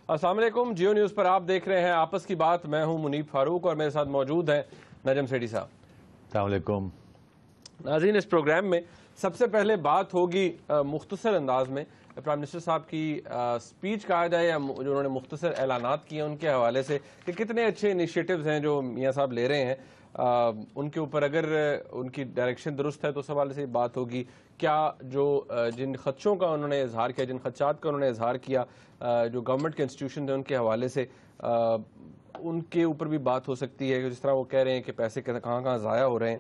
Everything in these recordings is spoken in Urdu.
السلام علیکم، جیو نیوز پر آپ دیکھ رہے ہیں آپس کی بات. میں ہوں منیب فاروق اور میرے ساتھ موجود ہیں نجم سیٹھی صاحب. السلام علیکم ناظرین. اس پروگرام میں سب سے پہلے بات ہوگی مختصر انداز میں پرائم منسٹر صاحب کی سپیچ کہا جائے یا جو انہوں نے مختصر اعلانات کیے ان کے حوالے سے کہ کتنے اچھے انیشیٹوز ہیں جو میاں صاحب لے رہے ہیں. ان کے اوپر اگر ان کی ڈائریکشن درست ہے تو اس حوالے سے بات ہوگی. کیا جو جن خدشوں کا انہوں نے اظہار کیا، جن خدشات کا انہوں نے اظہار کیا جو گورنمنٹ کے انسٹیٹیوشن ہیں ان کے حوالے سے، ان کے اوپر بھی بات ہو سکتی ہے. جس طرح وہ کہہ رہے ہیں کہ پیسے کہاں کہاں ضائع ہو رہے ہیں.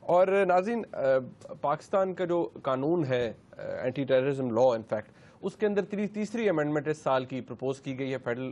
اور ناظرین، پاکستان کا جو قانون ہے اینٹی ٹیررزم لا، انفیکٹ اس کے اندر تیسری امینڈمنٹ اس سال کی پرپوز کی گئی ہے فیڈرل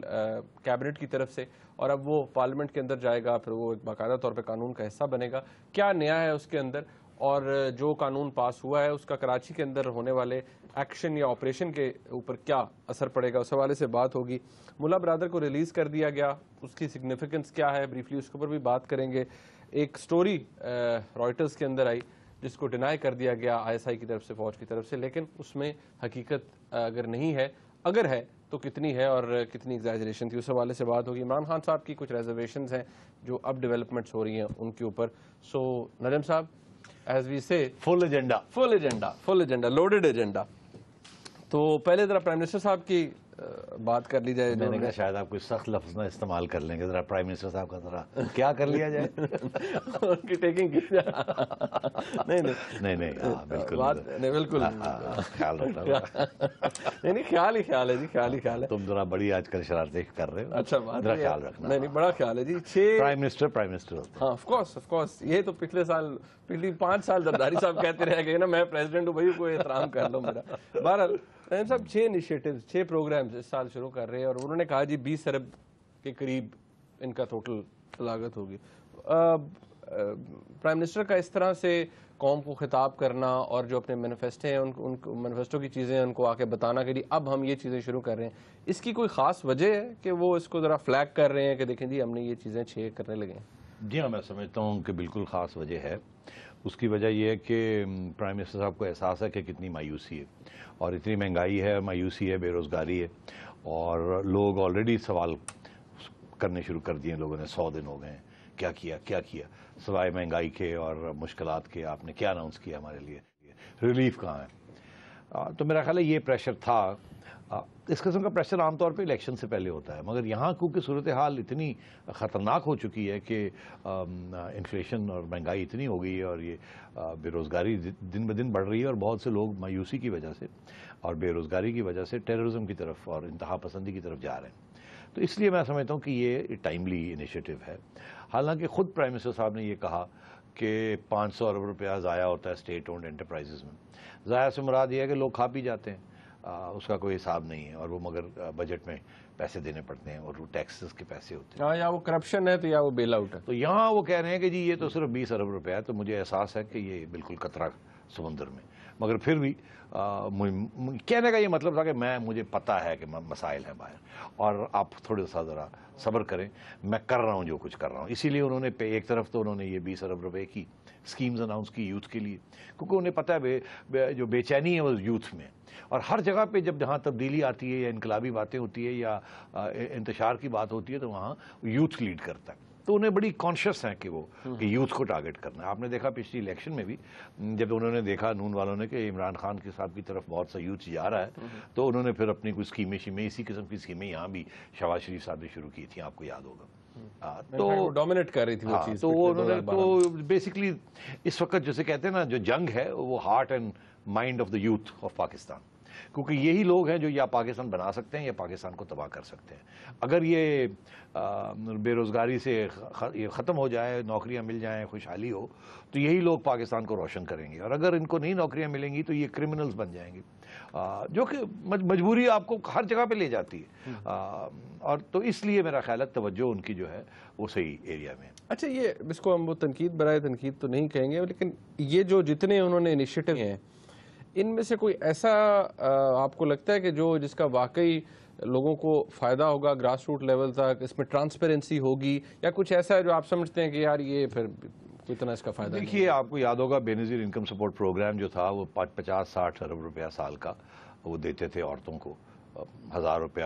کیبنٹ کی طرف سے، اور اب وہ پارلیمنٹ کے اندر جائے گا، پھر وہ ایک باقاعدہ طور پہ قانون کا حصہ بنے گا. کیا نیا ہے اس کے اندر، اور جو قانون پاس ہوا ہے اس کا کراچی کے اندر ہونے والے ایکشن یا آپریشن کے اوپر کیا اثر پڑے گا، اس حوالے سے بات ہوگی. ملا برادر کو ریلیز کر دیا گیا، اس کی سگنیفیکنس کیا ہے، بریفلی اس کے اوپر بھی بات کریں گے. ایک سٹوری رائٹرز کے اندر آئی جس کو ڈینائی کر دیا گیا ISI کی طرف سے، فوج کی طرف سے، لیکن اس میں حقیقت اگر نہیں ہے، اگر ہے تو کتنی ہے اور کتنی ایگزیجریشن تھی، اس حوالے سے بات ہوگی. عمران خان صاحب کی کچھ ریزرویشنز ہیں جو اب ڈیولپمنٹس ہو رہی ہیں ان کے اوپر. سو نجم صاحب، ایز وی سے فل ایجنڈا لوڈڈ ایجنڈا. تو پہلے ذرا پرائم منسٹر صاحب کی بات کر لی جائے. میں نے کہا شاید آپ کوئی سخت لفظ نہ استعمال کر لیں گے، ذرا پرائم منسٹر صاحب کا ذرا کیا کر لیا جائے. ان کی ٹیکنگ کی نہیں بالکل خیال رکھنا. نہیں خیال ہی خیال ہے جی، خیال ہی خیال ہے. تم ذرا بڑی آج کل شرارتیں کر رہے ہو. اچھا بات ذرا خیال رکھنا. نہیں بڑا خیال ہے جی. پرائم منسٹر ہاں آف کورس. یہ تو پچھلی 5 سال زرداری صاحب کہتے رہے گئے نا، میں پریزیڈنٹ ہوں بھائی، کوئی احترام کر لو میرا. بہرحال صاحب 6 انیشیٹیوز 6 پروگرامز اس سال شروع کر رہے ہیں، اور انہوں نے کہا جی 20 ارب کے قریب ان کا ٹوٹل لاگت ہوگی. پرائم منسٹر کا اس طرح سے قوم کو خطاب کرنا اور جو اپنے مینیفیسٹو ہیں ان مینیفیسٹو کی چیزیں ان کو آ کے بتانا کہ جی اب ہم یہ چیزیں شروع کر رہے ہیں، اس کی کوئی خاص وجہ ہے کہ وہ اس کو ذرا فلیگ کر رہے ہیں کہ دیکھیں جی ہم نے یہ چیزیں 6 کرنے لگے ہیں؟ جی ہاں، میں سمجھتا ہوں کہ بالکل خاص وجہ ہے. اس کی وجہ یہ ہے کہ پرائم منسٹر صاحب کو احساس ہے کہ کتنی مایوسی ہے، اور اتنی مہنگائی ہے، مایوسی ہے، بے روزگاری ہے، اور لوگ آلریڈی سوال کرنے شروع کر دیے. لوگوں نے 100 دن ہو گئے ہیں، کیا کیا سوائے مہنگائی کے اور مشکلات کے آپ نے کیا اناؤنس کیا ہمارے لیے، ریلیف کہاں ہے. تو میرا خیال ہے یہ پریشر تھا. اس قسم کا پریشر عام طور پہ الیکشن سے پہلے ہوتا ہے، مگر یہاں کیونکہ صورتحال اتنی خطرناک ہو چکی ہے کہ انفلیشن اور مہنگائی اتنی ہو گئی ہے، اور یہ بے روزگاری دن بدن بڑھ رہی ہے، اور بہت سے لوگ مایوسی کی وجہ سے اور بے روزگاری کی وجہ سے ٹیررزم کی طرف اور انتہا پسندی کی طرف جا رہے ہیں. تو اس لیے میں سمجھتا ہوں کہ یہ ٹائملی انیشیٹو ہے. حالانکہ خود پرائم منسٹر صاحب نے یہ کہا کہ 500 ارب روپیہ ضائع ہوتا ہے اسٹیٹ اونڈ انٹرپرائزز میں. ضائع سے مراد یہ ہے کہ لوگ کھا پی جاتے ہیں، اس کا کوئی حساب نہیں ہے، اور وہ مگر بجٹ میں پیسے دینے پڑتے ہیں، اور وہ ٹیکسز کے پیسے ہوتے ہیں. یا وہ کرپشن ہے تو یا وہ بیل آؤٹ ہے. تو یہاں وہ کہہ رہے ہیں کہ جی یہ تو صرف 20 ارب روپیہ ہے. تو مجھے احساس ہے کہ یہ بالکل قطرہ سمندر میں، مگر پھر بھی کہنے کا یہ مطلب تھا کہ مجھے پتا ہے کہ مسائل ہیں باہر، اور آپ تھوڑا سا ذرا صبر کریں، میں کر رہا ہوں جو کچھ کر رہا ہوں. اسی لیے انہوں نے ایک طرف تو انہوں نے یہ 20 ارب روپے کی اسکیمز اناؤنس کی یوتھ کے لیے، کیونکہ انہیں پتہ ہے جو بے چینی ہے وہ یوتھ میں، اور ہر جگہ پہ جہاں تبدیلی آتی ہے یا انقلابی باتیں ہوتی ہے یا انتشار کی بات ہوتی ہے تو وہاں یوتھ لیڈ کرتا ہے. تو انہیں بڑی کانشیس ہیں کہ وہ کہ یوتھ کو ٹارگٹ کرنا ہے. آپ نے دیکھا پچھلی الیکشن میں بھی جب انہوں نے دیکھا نون والوں نے کہ عمران خان کے صاحب کی طرف بہت سا یوتھ جا رہا ہے، تو انہوں نے پھر اپنی کوئی اسکیمیں اسی قسم کی اسکیمیں یہاں بھی شہباز شریف صاحب نے شروع کی تھیں، آپ کو یاد ہوگا. تو ڈومینیٹ کر رہی تھی وہ چیز. تو انہوں نے تو بیسکلی اس وقت جسے کہتے ہیں نا جو جنگ ہے وہ heart and mind of the youth of Pakistan, کیونکہ یہی لوگ ہیں جو یا پاکستان بنا سکتے ہیں یا پاکستان کو تباہ کر سکتے ہیں. اگر یہ بے روزگاری سے یہ ختم ہو جائے، نوکریاں مل جائیں، خوشحالی ہو، تو یہی لوگ پاکستان کو روشن کریں گے. اور اگر ان کو نہیں نوکریاں ملیں گی تو یہ کرمنلز بن جائیں گے، جو کہ مجبوری آپ کو ہر جگہ پہ لے جاتی ہے. اور تو اس لیے میرا خیال ہے توجہ ان کی جو ہے وہ صحیح ایریا میں. اچھا، یہ اس کو ہم وہ تنقید برائے تنقید تو نہیں کہیں گے، لیکن یہ جو جتنے انہوں نے انیشیٹو ہیں ان میں سے کوئی ایسا آپ کو لگتا ہے کہ جس کا واقعی لوگوں کو فائدہ ہوگا گراس روٹ لیول تک، اس میں ٹرانسپیرنسی ہوگی، یا کچھ ایسا ہے جو آپ سمجھتے ہیں کہ یار یہ پھر اتنا اس کا فائدہ نہیں؟ دیکھیے، آپ کو یاد ہوگا بے نظیر انکم سپورٹ پروگرام جو تھا وہ 50-60 ارب روپیہ سال کا وہ دیتے تھے عورتوں کو، 1000 روپیہ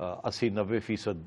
80-90%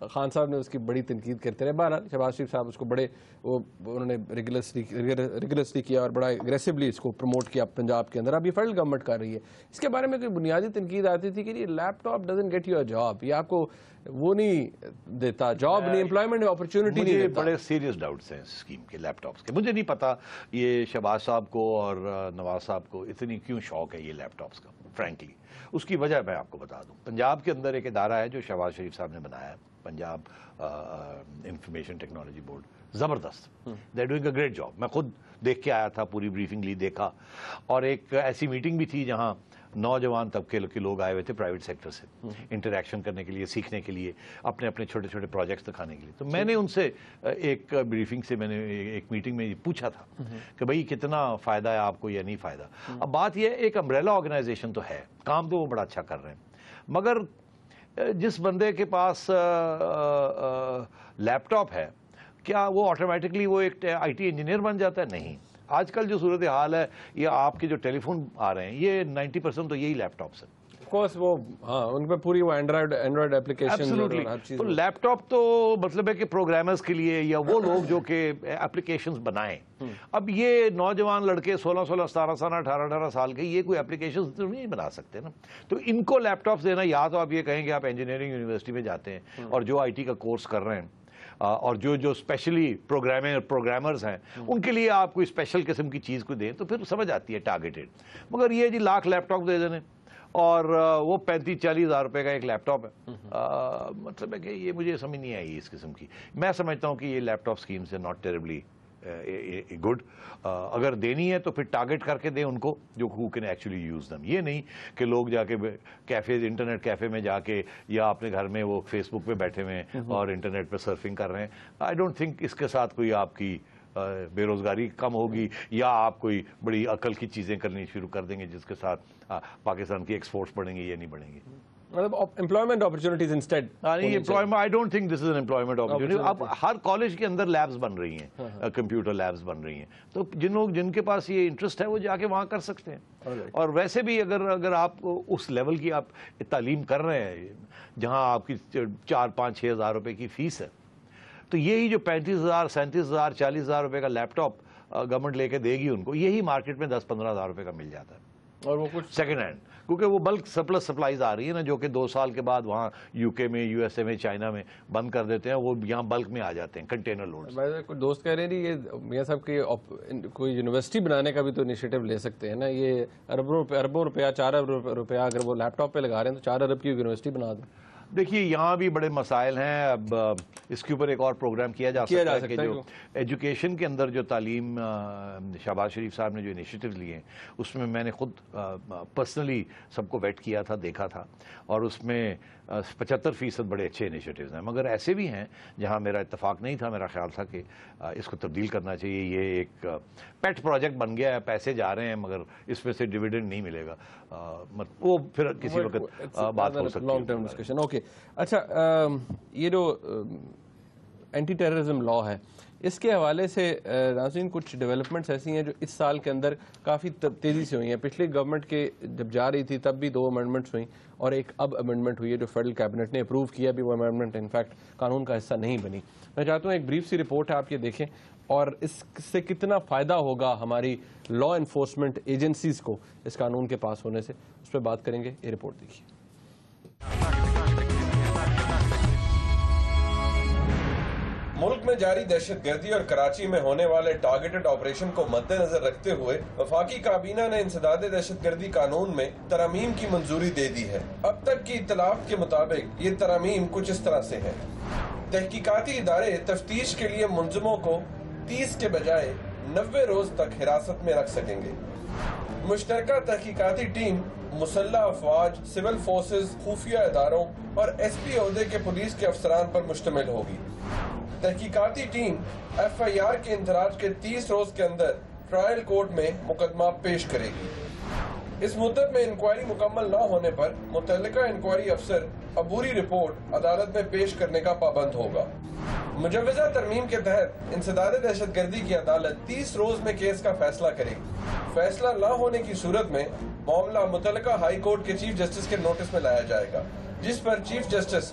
خان صاحب نے اس کی بڑی تنقید کرتے رہے. بہرحال شہباز شریف صاحب اس کو بڑے انہوں نے ریگولرسلی کیا اور بڑا ایگریسولی اس کو پروموٹ کیا پنجاب کے اندر. اب یہ فیڈرل گورنمنٹ کر رہی ہے. اس کے بارے میں کوئی بنیادی تنقید آتی تھی کہ یہ laptop doesn't get you a job, یہ آپ کو وہ نہیں دیتا, جاب نہیں, امپلائمنٹ اپرچونٹی نہیں دیتا. بڑے سیریس ڈاؤٹس ہیں اس اسکیم کے, لیپ ٹاپس کے. مجھے نہیں پتا یہ شہباز صاحب کو اور نواز صاحب کو اتنی کیوں شوق ہے یہ لیپ ٹاپس کا. فرینکلی اس کی وجہ میں آپ کو بتا دوں. پنجاب کے اندر ایک ادارہ ہے جو شہباز شریف صاحب نے بنایا ہے, پنجاب انفارمیشن ٹیکنالوجی بورڈ. زبردست, they doing a great job. میں خود دیکھ کے آیا تھا, پوری بریفنگ لی, دیکھا. اور ایک ایسی میٹنگ بھی تھی جہاں نوجوان طبقے کے لوگ آئے ہوئے تھے پرائیویٹ سیکٹر سے, انٹریکشن کرنے کے لیے, سیکھنے کے لیے, اپنے اپنے چھوٹے چھوٹے پروجیکٹس دکھانے کے لیے. تو میں نے ان سے ایک بریفنگ سے میں نے ایک میٹنگ میں پوچھا تھا کہ بھئی کتنا فائدہ ہے آپ کو یا نہیں فائدہ. اب بات یہ ہے, ایک امبریلا آرگنائزیشن تو ہے, کام تو وہ بڑا اچھا کر رہے ہیں, مگر جس بندے کے پاس لیپ ٹاپ ہے کیا وہ آٹومیٹکلی وہ ایک آئی ٹی انجینئر بن جاتا ہے؟ نہیں. آج کل جو صورتحال ہے, یہ آپ کے جو ٹیلی فون آ رہے ہیں یہ 90% تو یہی لیپ ٹاپس ہیں. وہ ہاں ان پہ پوری وہ اینڈرائڈ ایپلیکیشن. تو لیپ ٹاپ تو مطلب ہے کہ پروگرامرز کے لیے یا وہ لوگ جو کہ اپلیکیشنز بنائیں. اب یہ نوجوان لڑکے 16 17 سال 18 سال کے یہ کوئی اپلیکیشنز تو نہیں بنا سکتے نا. تو ان کو لیپ ٹاپس دینا, یا تو آپ یہ کہیں کہ آپ انجینئرنگ یونیورسٹی میں جاتے ہیں اور جو آئی ٹی کا کورس کر رہے ہیں اور جو اسپیشلی پروگرامرز ہیں ان کے لیے آپ کوئی اسپیشل قسم کی چیز کو دیں تو پھر سمجھ آتی ہے ٹارگیٹڈ. مگر یہ جی لاکھ لیپ ٹاپ دے دینے اور وہ 35-40 ہزار روپے کا ایک لیپ ٹاپ ہے, مطلب ہے کہ یہ مجھے سمجھ نہیں آئی اس قسم کی. میں سمجھتا ہوں کہ یہ لیپ ٹاپ اسکیمز ہے ناٹ ٹیریبلی گڈ. اگر دینی ہے تو پھر ٹارگیٹ کر کے دیں ان کو جو who can actually use them. یہ نہیں کہ لوگ جا کے کیفے, انٹرنیٹ کیفے میں جا کے یا اپنے گھر میں وہ فیس بک پہ بیٹھے ہوئے ہیں اور انٹرنیٹ پہ سرفنگ کر رہے ہیں. آئی ڈونٹ تھنک اس کے ساتھ کوئی آپ کی بے روزگاری کم ہوگی یا آپ کوئی بڑی عقل کی چیزیں کرنی شروع کر دیں گے جس کے ساتھ پاکستان کی ایکسپورٹس بڑھیں گے یا نہیں بڑھیں گے. مطلب employment opportunities instead. I don't think this is an employment opportunity. اب ہر کالج کے اندر لیبز بن رہی ہیں, کمپیوٹر لیبز بن رہی ہیں, تو جن کے پاس یہ انٹرسٹ ہے وہ جا کے وہاں کر سکتے ہیں. اور ویسے بھی اگر آپ اس لیول کی آپ تعلیم کر رہے ہیں جہاں آپ کی 4-5-6 ہزار روپے کی فیس ہے, تو یہی جو 35,000 37,000 40,000 روپے کا لیپ ٹاپ گورنمنٹ لے کے دے گی ان کو, یہی مارکیٹ میں 10-15 ہزار روپے کا مل جاتا ہے. اور وہ کچھ سیکنڈ ہینڈ, کیونکہ وہ بلک سرپلس سپلائیز آ رہی ہے نا جو کہ 2 سال کے بعد وہاں یو کے میں, یو ایس اے میں, چائنا میں بند کر دیتے ہیں, وہ یہاں بلک میں آ جاتے ہیں کنٹینر لوڈ. دوست کہہ رہے ہیں یہ میاں صاحب کی کوئی یونیورسٹی بنانے کا بھی تو انیشیٹو لے سکتے ہیں نا. یہ اربوں روپیہ 4 ارب روپیہ اگر وہ لیپ ٹاپ پہ لگا رہے ہیں تو 4 ارب کی یونیورسٹی بنا دیں. دیکھیے یہاں بھی بڑے مسائل ہیں. اب اس کے اوپر ایک اور پروگرام کیا جا سکتا ہے کہ جو ایجوکیشن کے اندر جو تعلیم شہباز شریف صاحب نے جو انیشیٹیوز لیے ہیں اس میں میں نے خود پرسنلی سب کو ویٹ کیا تھا, دیکھا تھا, اور اس میں 75% بڑے اچھے انیشیٹیوز ہیں. مگر ایسے بھی ہیں جہاں میرا اتفاق نہیں تھا, میرا خیال تھا کہ اس کو تبدیل کرنا چاہیے. یہ ایک پیٹ پروجیکٹ بن گیا ہے, پیسے جا رہے ہیں مگر اس میں سے ڈویڈنڈ نہیں ملے گا. وہ پھر کسی وقت بات ہو سکتی ہے. Long term discussion. اوکے اچھا, یہ جو اینٹی ٹیررزم لا ہے اس کے حوالے سے ناظرین کچھ ڈیولپمنٹس ایسی ہیں جو اس سال کے اندر کافی تیزی سے ہوئی ہیں. پچھلی گورنمنٹ کے جب جا رہی تھی تب بھی 2 امینڈمنٹس ہوئیں اور ایک اب امینڈمنٹ ہوئی ہے جو فیڈرل کیبنٹ نے اپروو کیا. بھی وہ امینڈمنٹ انفیکٹ قانون کا حصہ نہیں بنی. میں چاہتا ہوں ایک بریف سی رپورٹ ہے, آپ یہ دیکھیں اور اس سے کتنا فائدہ ہوگا ہماری لا انفورسمنٹ ایجنسیز کو اس قانون کے پاس ہونے سے, اس پہ بات کریں گے. یہ رپورٹ دیکھیے. ملک میں جاری دہشت گردی اور کراچی میں ہونے والے ٹارگیٹڈ آپریشن کو مد نظر رکھتے ہوئے وفاقی کابینہ نے انسداد دہشت گردی قانون میں ترامیم کی منظوری دے دی ہے. اب تک کی اطلاعات کے مطابق یہ ترامیم کچھ اس طرح سے ہیں. تحقیقاتی ادارے تفتیش کے لیے ملزموں کو 30 کے بجائے 90 روز تک حراست میں رکھ سکیں گے. مشترکہ تحقیقاتی ٹیم مسلح افواج, سول فورسز, خفیہ اداروں اور ایس پی عہدے کے پولیس کے افسران پر مشتمل ہوگی. تحقیقاتی ٹیم ایف آئی آر کے اندراج کے 30 روز کے اندر ٹرائل کورٹ میں مقدمہ پیش کرے گی. اس مدت میں انکوائری مکمل نہ ہونے پر متعلقہ انکوائری افسر عبوری رپورٹ عدالت میں پیش کرنے کا پابند ہوگا. مجوزہ ترمیم کے تحت انسداد دہشت گردی کی عدالت 30 روز میں کیس کا فیصلہ کرے گی. فیصلہ نہ ہونے کی صورت میں معاملہ متعلقہ ہائی کورٹ کے چیف جسٹس کے نوٹس میں لایا جائے گا, جس پر چیف جسٹس